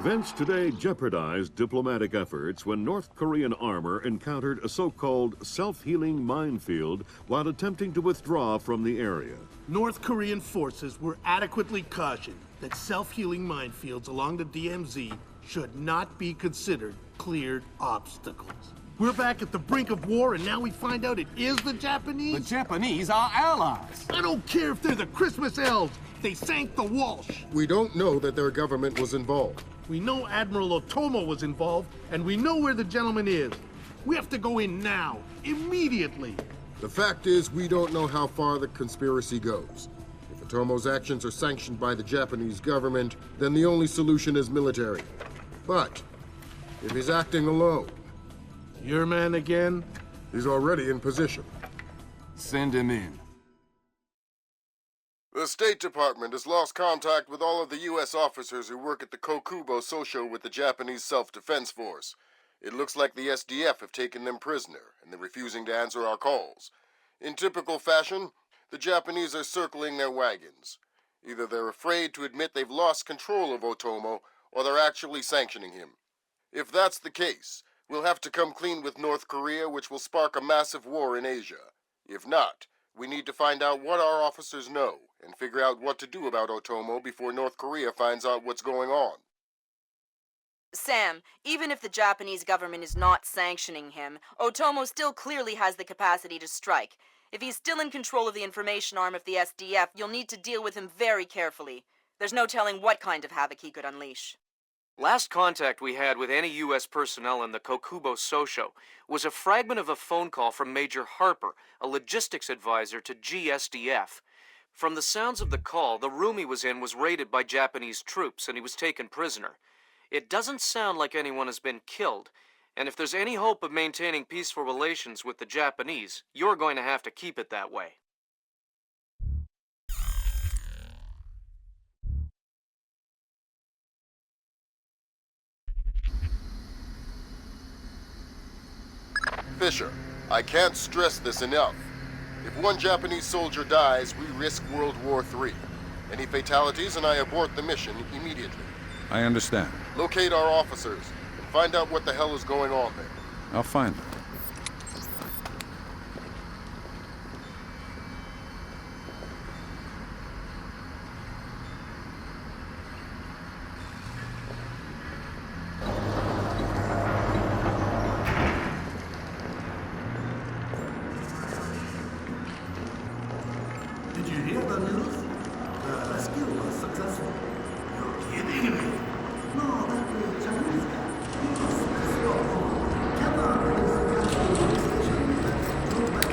Events today jeopardized diplomatic efforts when North Korean armor encountered a so-called self-healing minefield while attempting to withdraw from the area. North Korean forces were adequately cautioned that self-healing minefields along the DMZ should not be considered cleared obstacles. We're back at the brink of war, and now we find out it is the Japanese? The Japanese are allies. I don't care if they're the Christmas elves. They sank the Walsh. We don't know that their government was involved. We know Admiral Otomo was involved, and we know where the gentleman is. We have to go in now, immediately. The fact is, we don't know how far the conspiracy goes. If Otomo's actions are sanctioned by the Japanese government, then the only solution is military. But if he's acting alone... Your man again? He's already in position. Send him in. The State Department has lost contact with all of the U.S. officers who work at the Kokubo Sosho with the Japanese Self-Defense Force. It looks like the SDF have taken them prisoner, and they're refusing to answer our calls. In typical fashion, the Japanese are circling their wagons. Either they're afraid to admit they've lost control of Otomo, or they're actually sanctioning him. If that's the case, we'll have to come clean with North Korea, which will spark a massive war in Asia. If not, we need to find out what our officers know, and figure out what to do about Otomo before North Korea finds out what's going on. Sam, even if the Japanese government is not sanctioning him, Otomo still clearly has the capacity to strike. If he's still in control of the information arm of the SDF, you'll need to deal with him very carefully. There's no telling what kind of havoc he could unleash. Last contact we had with any U.S. personnel in the Kokubo Sosho was a fragment of a phone call from Major Harper, a logistics advisor to GSDF. From the sounds of the call, the room he was in was raided by Japanese troops and he was taken prisoner. It doesn't sound like anyone has been killed, and if there's any hope of maintaining peaceful relations with the Japanese, you're going to have to keep it that way. Fisher, I can't stress this enough. If one Japanese soldier dies, we risk World War III. Any fatalities and I abort the mission immediately. I understand. Locate our officers and find out what the hell is going on there. I'll find them. Did you hear the news? The rescue was successful. You're kidding me? No, that the Chinese guy. He was successful. Cannot raise the police station that drove back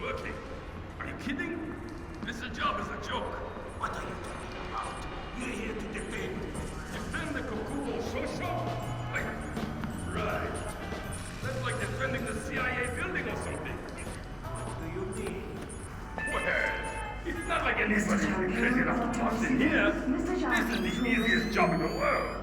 Working? Are you kidding? This job is a joke. What are you talking about? You're here to defend. Defend the Kokubo Sosho? Right. That's like defending the CIA building or something. What do you mean? Well, it's not like anybody's crazy enough to toss in here. This is the easiest job in the world.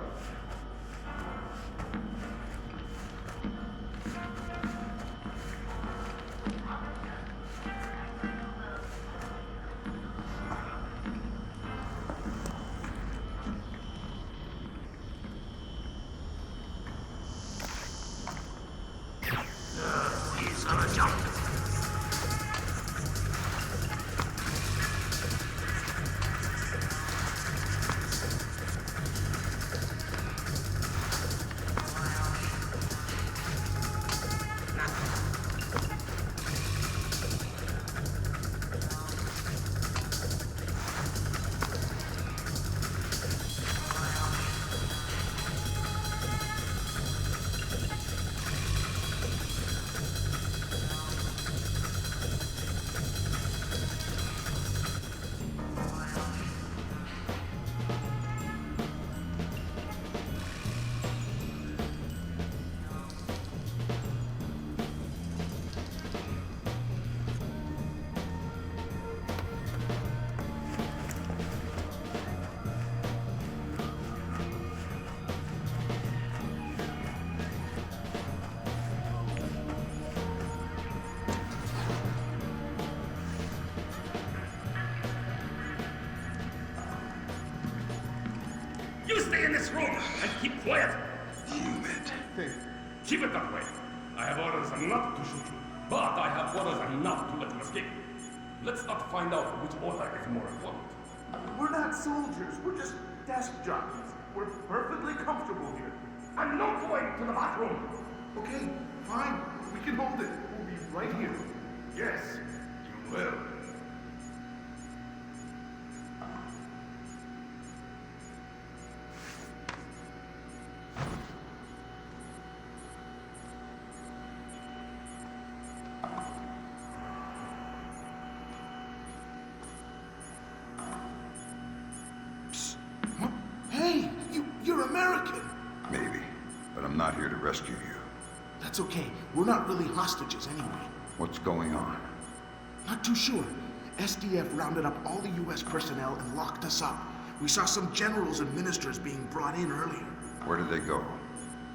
You stay in this room and keep quiet. Keep it that way. I have orders not to shoot you, but I have orders not to let you escape. Let's not find out which order is more important. We're not soldiers. We're just desk jockeys. We're perfectly comfortable here. I'm not going to the bathroom. Okay, fine. We can hold it. We'll be right here. Yes, you will. Hey, you're American. Maybe, but I'm not here to rescue you. That's okay. We're not really hostages anyway. What's going on? Not too sure. SDF rounded up all the U.S. personnel and locked us up. We saw some generals and ministers being brought in earlier. Where did they go?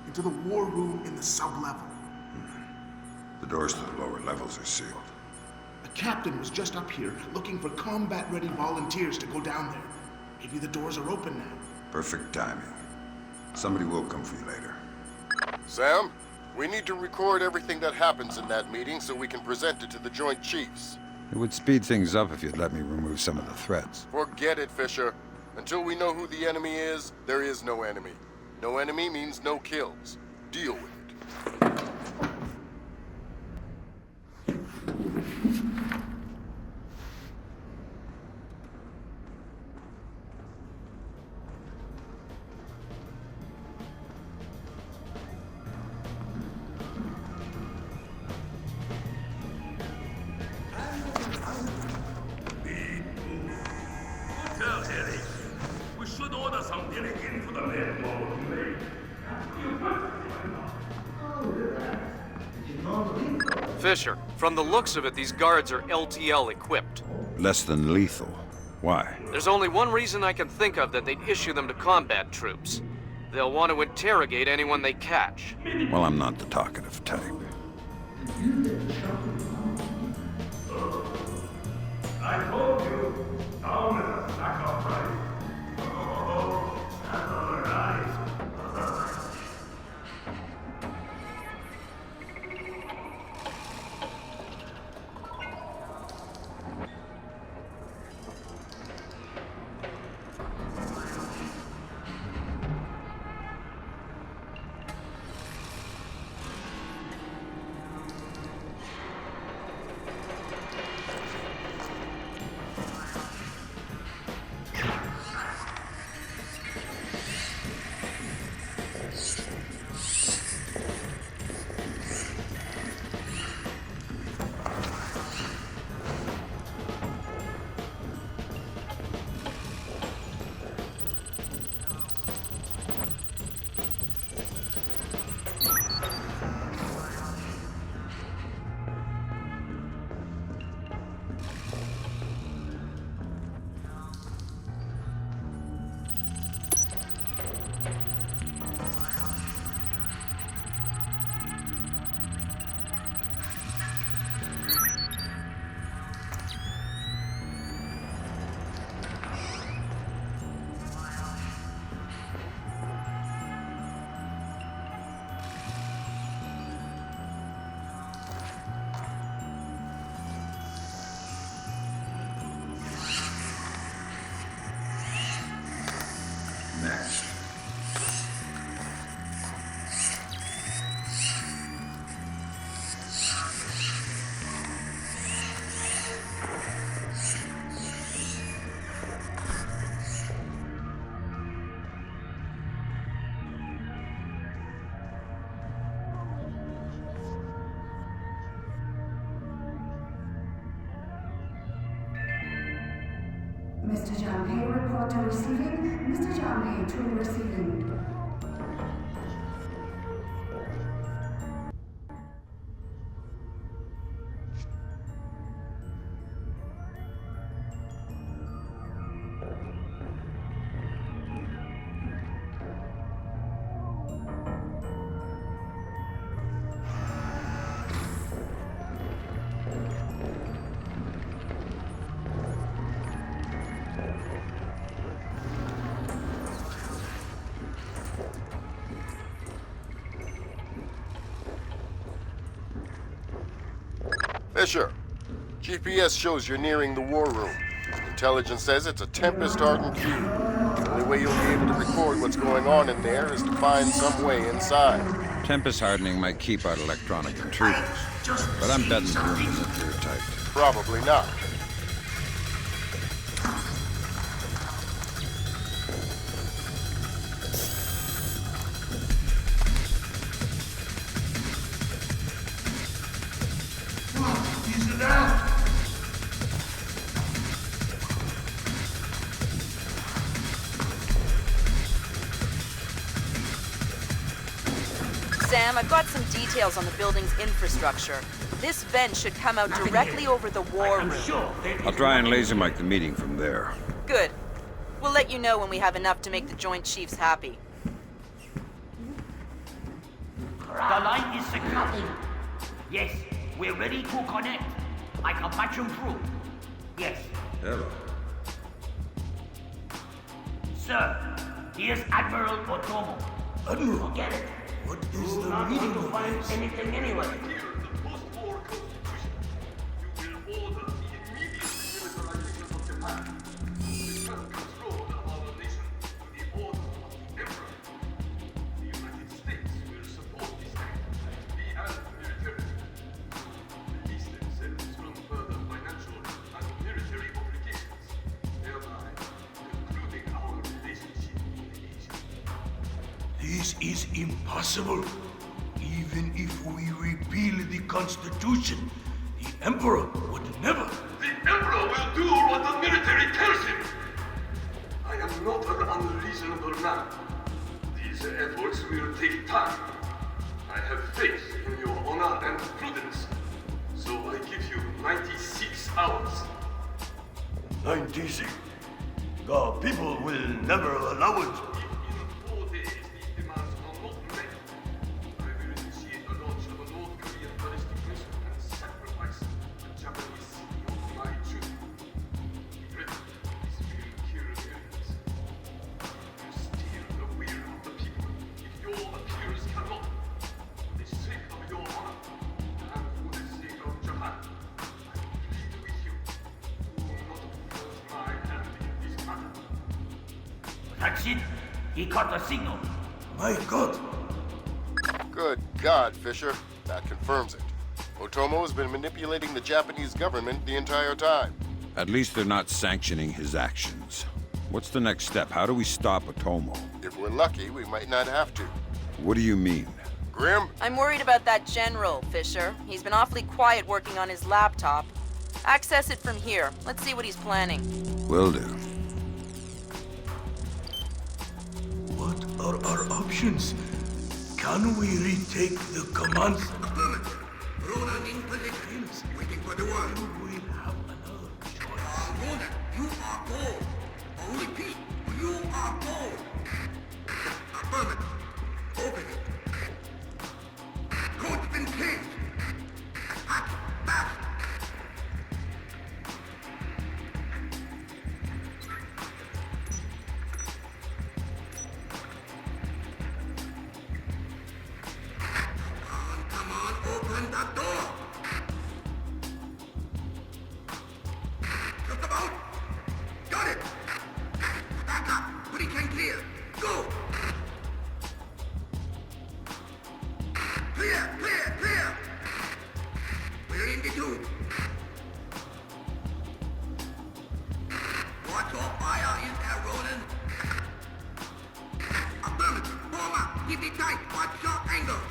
Into the war room in the sub-level. The doors to the lower levels are sealed. A captain was just up here looking for combat-ready volunteers to go down there. Maybe the doors are open now. Perfect timing. Somebody will come for you later. Sam, we need to record everything that happens in that meeting so we can present it to the Joint Chiefs. It would speed things up if you'd let me remove some of the threats. Forget it, Fisher. Until we know who the enemy is, there is no enemy. No enemy means no kills. Deal with it. Tell Harry, we should order some dinner into the men while we're late. Fisher, from the looks of it, these guards are LTL equipped. Less than lethal. Why? There's only one reason I can think of that they'd issue them to combat troops. They'll want to interrogate anyone they catch. Well, I'm not the talkative type. I told you, down in the sack of rice. Oh, that's all right. Next. Mr. John Hay, report to receiving. Mr. John Hay to receiving. Fisher, GPS shows you're nearing the war room. Intelligence says it's a Tempest-hardened cube. The only way you'll be able to record what's going on in there is to find some way inside. Tempest hardening might keep out electronic intruders, but I'm betting the room isn't airtight. Probably not. Sam, I've got some details on the building's infrastructure. This vent should come out directly over the war room. I'll try and laser mic the meeting from there. Good. We'll let you know when we have enough to make the Joint Chiefs happy. The line is secure. Yes, we're ready to connect. I can patch them through. Yes. Hello. Sir, here's Admiral Otomo. Admiral, Get it. what is the meaning of Find this? anything anyway. Here, the post-war constitution. You will order the immediate demilitarization of Japan. Return control of our nation to the order of the Emperor. The United States will support this act, the and militarily. Release themselves from further financial and military obligations, thereby concluding our relationship in Asia. This is impossible. Even if we repeal the Constitution, the Emperor would never. The Emperor will do what the military tells him! I am not an unreasonable man. These efforts will take time. I have faith in your honor and prudence. So I give you 96 hours. 96. The people will never allow it. If in 4 days these demands are not met, I will initiate the launch of a North Korean ballistic missile and sacrifice the Japanese city of my children. Britain is will kill millions. You steal the will of the people if your appearance cannot. For the sake of your honor, and for the sake of Japan, I plead with you, do not force my hand in this matter. That's it. He caught the signal. My God. Good God, Fisher. That confirms it. Otomo has been manipulating the Japanese government the entire time. At least they're not sanctioning his actions. What's the next step? How do we stop Otomo? If we're lucky, we might not have to. What do you mean? Grim? I'm worried about that general, Fisher. He's been awfully quiet working on his laptop. Access it from here. Let's see what he's planning. Will do. What are our options? Can we retake the command center? Ronan in position, waiting for the word. Do we have another choice? Ronan, you are gold. I repeat, you are gold. Affirmative. Open it. Code's been changed. Attack fast. Come on, open that door. Just about. Got it. Back up. Pretty can clear. Go. Clear, clear, clear. We're in the tube. Watch your fire in there, Ronan. Affirmative. Form up. Keep it tight. Watch your angles.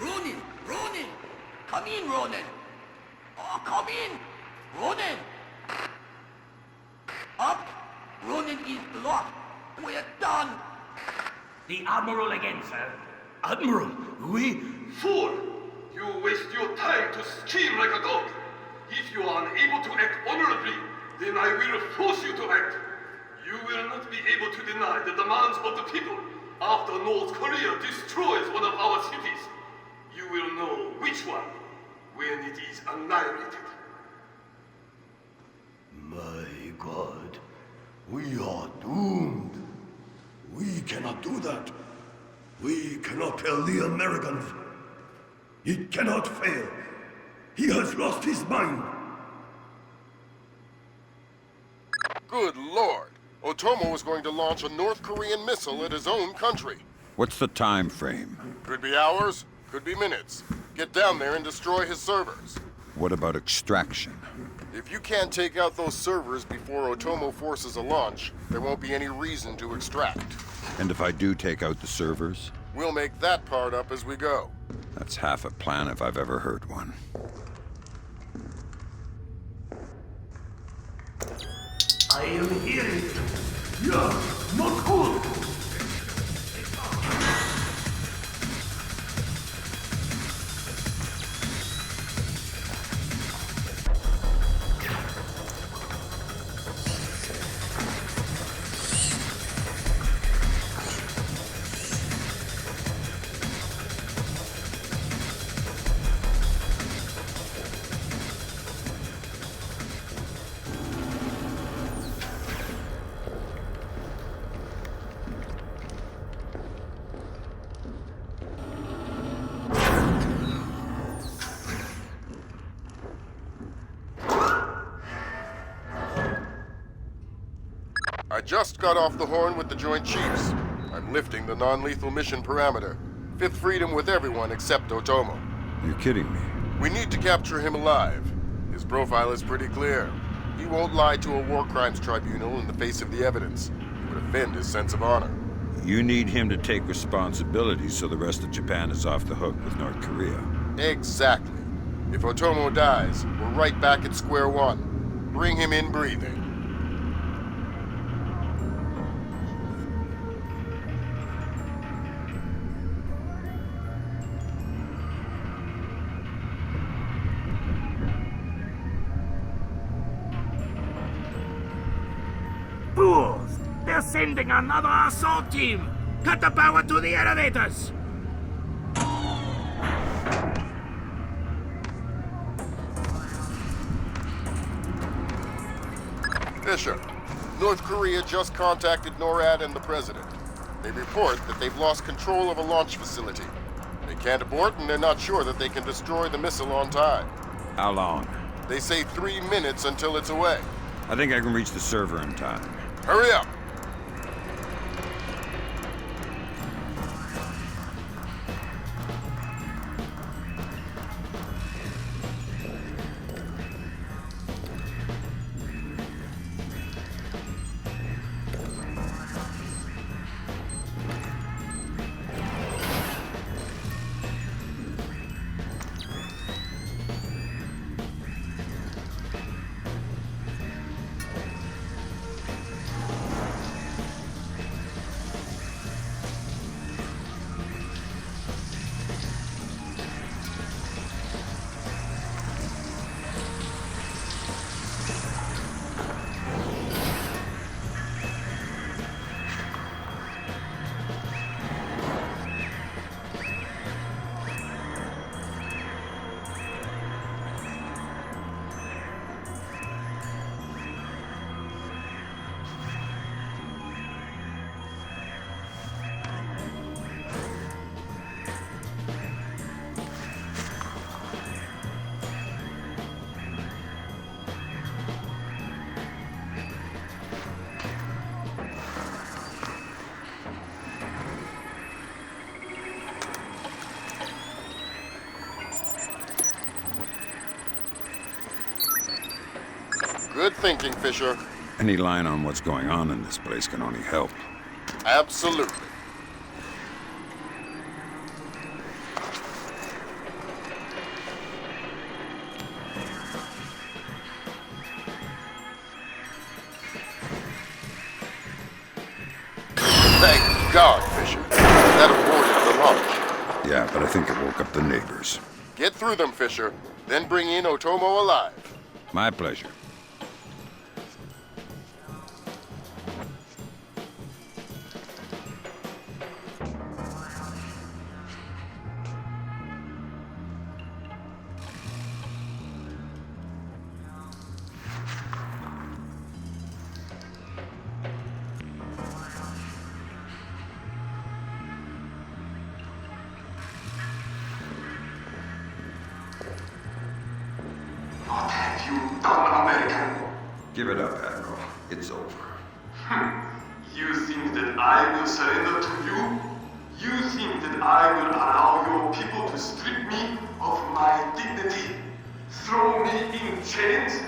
Ronan! Ronan! Come in, Ronan! Oh, come in! Ronan! Up! Ronan is locked! We're done! The Admiral again, sir. Admiral, we... Fool! You waste your time to scheme like a dog. If you are unable to act honorably, then I will force you to act. You will not be able to deny the demands of the people after North Korea destroys one of our cities. You will know which one. when it is annihilated. My God, we are doomed. We cannot do that. We cannot tell the Americans. It cannot fail. He has lost his mind. Good Lord! Otomo is going to launch a North Korean missile at his own country. What's the time frame? Could be hours, could be minutes. Get down there and destroy his servers. What about extraction? If you can't take out those servers before Otomo forces a launch, there won't be any reason to extract. And if I do take out the servers? We'll make that part up as we go. That's half a plan if I've ever heard one. I am hearing you. Yeah, not good. I just got off the horn with the Joint Chiefs. I'm lifting the non-lethal mission parameter. Fifth freedom with everyone except Otomo. You're kidding me. We need to capture him alive. His profile is pretty clear. He won't lie to a war crimes tribunal in the face of the evidence. It would offend his sense of honor. You need him to take responsibility so the rest of Japan is off the hook with North Korea. Exactly. If Otomo dies, we're right back at square one. Bring him in breathing. Fools! They're sending another assault team! Cut the power to the elevators! Fisher, North Korea just contacted NORAD and the President. They report that they've lost control of a launch facility. They can't abort and they're not sure that they can destroy the missile on time. How long? They say 3 minutes until it's away. I think I can reach the server in time. Hurry up! Good thinking, Fisher. Any line on what's going on in this place can only help. Absolutely. Thank God, Fisher. That aborted the launch. Yeah, but I think it woke up the neighbors. Get through them, Fisher. Then bring in Otomo alive. My pleasure. Give it up, Admiral. It's over. You think that I will surrender to you? You think that I will allow your people to strip me of my dignity? Throw me in chains?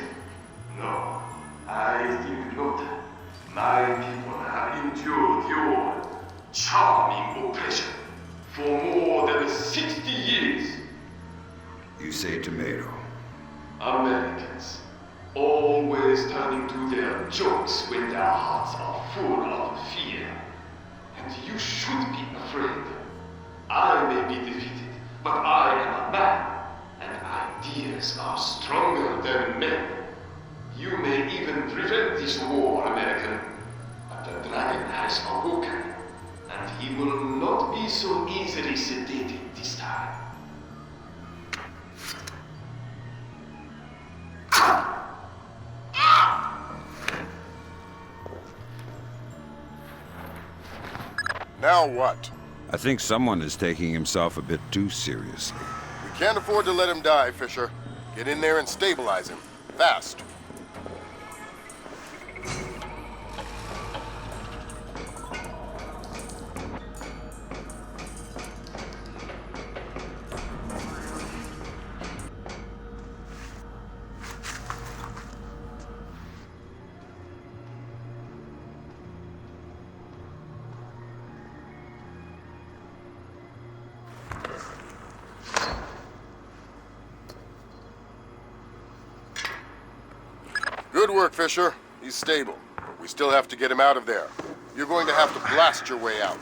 No, I think not. My people have endured your charming oppression for more than 60 years. You say tomato. Americans, always turning to their jokes when their hearts are full of fear. And you should be afraid. I may be defeated, but I am a man, and ideas are stronger than men. You may even prevent this war, American, but the dragon has awoken, and he will not be so easily sedated this time. Now what? I think someone is taking himself a bit too seriously. We can't afford to let him die, Fisher. Get in there and stabilize him. Fast. Good work, Fisher. He's stable. We still have to get him out of there. You're going to have to blast your way out.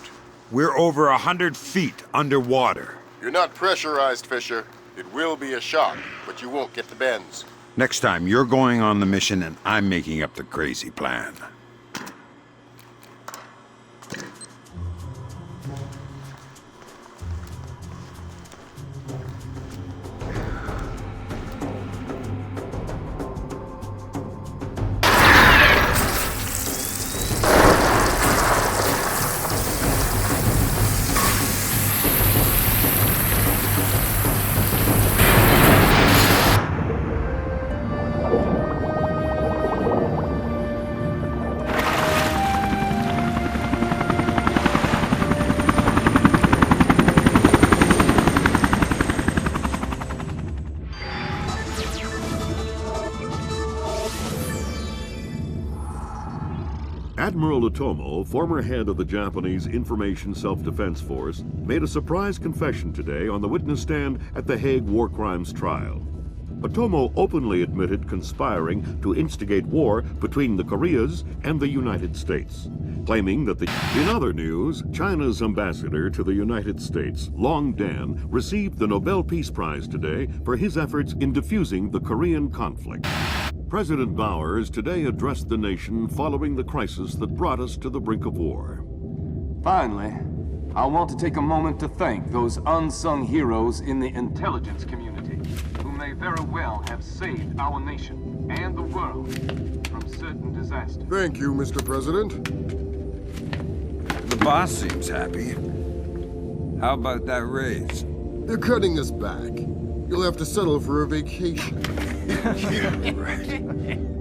We're over 100 feet underwater. You're not pressurized, Fisher. It will be a shock, but you won't get the bends. Next time, you're going on the mission and I'm making up the crazy plan. Admiral Otomo, former head of the Japanese Information Self-Defense Force, made a surprise confession today on the witness stand at the Hague War Crimes trial. Otomo openly admitted conspiring to instigate war between the Koreas and the United States, claiming that In other news, China's ambassador to the United States, Long Dan, received the Nobel Peace Prize today for his efforts in defusing the Korean conflict. President Bowers today addressed the nation following the crisis that brought us to the brink of war. Finally, I want to take a moment to thank those unsung heroes in the intelligence community who may very well have saved our nation and the world from certain disasters. Thank you, Mr. President. The boss seems happy. How about that raise? They're cutting us back. You'll have to settle for a vacation. Yeah, right.